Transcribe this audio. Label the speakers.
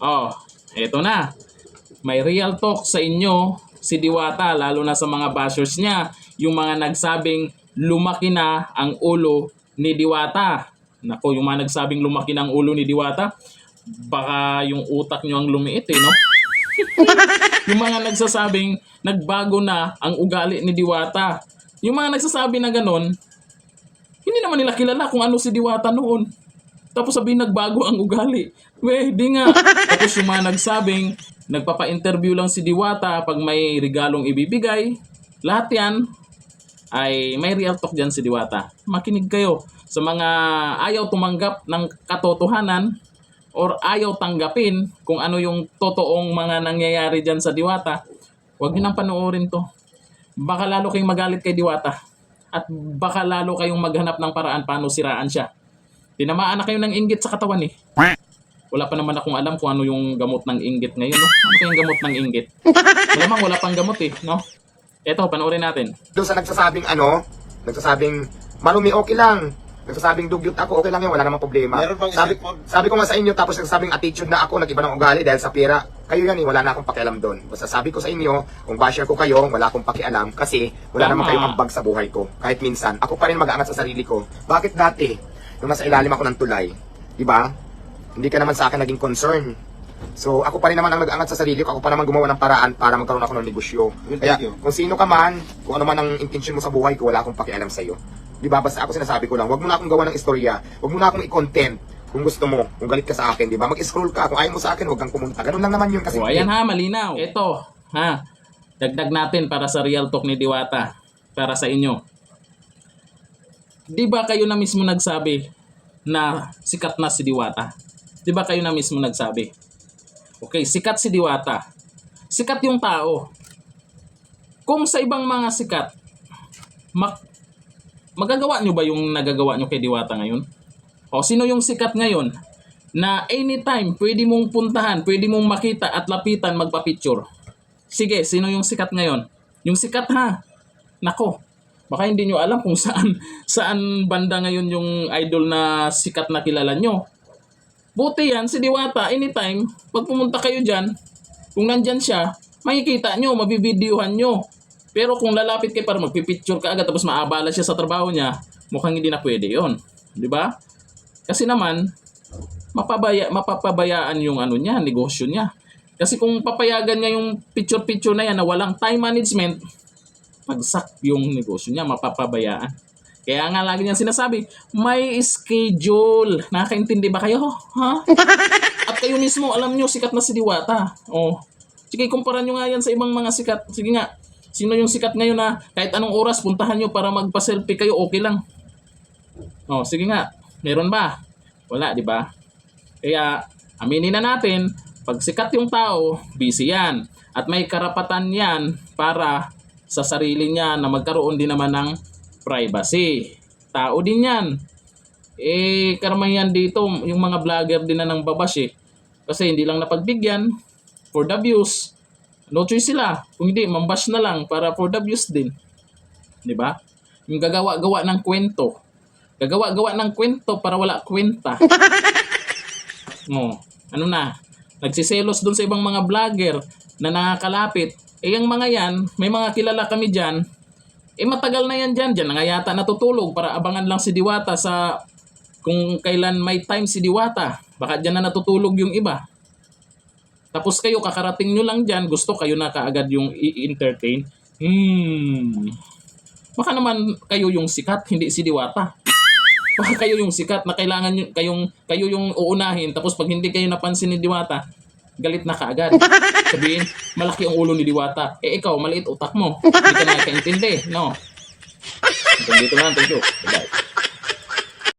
Speaker 1: Oh, eto na. May real talk sa inyo si Diwata, lalo na sa mga bashers niya. Yung mga nagsabing lumaki na ang ulo ni Diwata. Nako, yung mga nagsabing lumaki na ang ulo ni Diwata, baka yung utak nyo ang lumiit no? Yung mga nagsasabing nagbago na ang ugali ni Diwata. Yung mga nagsasabi na ganon, hindi naman nila kilala kung ano si Diwata noon. Tapos sabihin nagbago ang ugali. Weh, di nga. Tapos yung mga nagsabing nagpapa-interview lang si Diwata pag may regalong ibibigay. Lahat yan ay may real talk dyan si Diwata. Makinig kayo sa mga ayaw tumanggap ng katotohanan or ayaw tanggapin kung ano yung totoong mga nangyayari dyan sa Diwata. Huwag nyo nang panoorin to. Baka lalo kayong magalit kay Diwata. At baka lalo kayong maghanap ng paraan paano siraan siya. Tinamaan na kayo ng inggit sa katawan eh. Wala pa naman akong alam kung ano yung gamot ng inggit ngayon, no? Ano kayong gamot ng inggit? Malamang wala pang gamot eh, no? Eto, panoorin natin.
Speaker 2: Doon sa nagsasabing marumi okay lang. Nagsasabing dugyot ako, okay lang yun, wala namang problema.
Speaker 3: Meron bang
Speaker 2: Sabi ko nga sa inyo, tapos nagsasabing attitude na ako, nag-iba ng ugali dahil sa pera. Kayo yan eh, wala na akong pakialam doon. Basta sabi ko sa inyo, kung basher ko kayo, wala akong pakialam kasi wala
Speaker 1: Tama.
Speaker 2: naman kayong ambag sa buhay ko. Kahit minsan, ako pa rin mag-aangat sa sarili ko. Bakit dati, nung nasa ilalim ako ng tulay, di ba? Hindi ka naman sa akin naging concern. So, ako pa rin naman ang nag-aangat sa sarili ko, ako pa naman gumawa ng paraan para magkaroon ako ng negosyo.
Speaker 3: Well,
Speaker 2: Kaya,
Speaker 3: thank you.
Speaker 2: kung sino ka man, kung ano man ang intention mo sa buhay ko, wala akong pakialam sa iyo. Di ba? Basta ako sinasabi ko lang, wag mo na akong gawa ng istorya, wag mo na akong i-content kung gusto mo, kung galit ka sa akin, di ba? Mag-scroll ka, kung ayaw mo sa akin, wag kang pumunta. Ganun lang naman yun kasi.
Speaker 1: O, ayan ha, malinaw. Ito, ha, dagdag natin para sa real talk ni Diwata. Para sa inyo. Di ba kayo na mismo nagsabi na sikat na si Diwata? Di ba kayo na mismo nagsabi? Okay, sikat si Diwata. Sikat yung tao. Kung sa ibang mga sikat, magagawa nyo ba yung nagagawa nyo kay Diwata ngayon? O sino yung sikat ngayon na anytime pwede mong puntahan, pwede mong makita at lapitan magpa-picture? Sige, sino yung sikat ngayon? Yung sikat ha. Nako, baka hindi nyo alam kung saan banda ngayon yung idol na sikat na kilala nyo. Buti yan, si Diwata, anytime, pag pumunta kayo dyan, kung nandyan siya, makikita nyo, mabibidyohan nyo. Pero kung lalapit kayo para magpipicture ka agad tapos maabala siya sa trabaho niya, mukhang hindi na pwede yon, di ba? Kasi naman, mapapabayaan yung ano niya, negosyo niya. Kasi kung papayagan niya yung picture-picture na yan na walang time management, pagsak yung negosyo niya, mapapabayaan. Kaya nga lagi niyang sinasabi, may schedule. Nakakaintindi ba kayo? Ha? At kayo mismo, alam niyo, sikat na si Diwata. Oh. Sige, kumpara niyo nga yan sa ibang mga sikat. Sige nga, sino yung sikat ngayon na kahit anong oras puntahan niyo para magpa-selfie kayo, okay lang. Oh, sige nga, meron ba? Wala, di ba? Kaya, aminin na natin, pag sikat yung tao, busy yan. At may karapatan yan para sa sarili niya na magkaroon din naman ng privacy. Tao din yan. Eh, karamihan dito, yung mga vlogger din na ng babash eh. Kasi hindi lang napagbigyan for the views. No choice sila. Kung hindi, mambash na lang para for the views din. Di ba? Yung gagawa-gawa ng kwento. Gagawa-gawa ng kwento para wala kwenta. No. Ano na? Nagsiselos doon sa ibang mga vlogger na nakakalapit. Eh, yung mga yan, may mga kilala kami dyan, eh matagal na yan dyan. Dyan na nga yata natutulog para abangan lang si Diwata sa kung kailan may time si Diwata. Baka dyan na natutulog yung iba. Tapos kayo, kakarating nyo lang dyan, gusto kayo na kaagad yung i-entertain. Baka naman kayo yung sikat, hindi si Diwata. Baka kayo yung sikat na kailangan nyo, kayo yung uunahin. Tapos pag hindi kayo napansin ni Diwata, galit na kaagad. Sabihin, malaki ang ulo ni Diwata. Eh ikaw, maliit utak mo. Hindi ka nakakaintindi, no? Hanggang dito lang, thank you. Bye.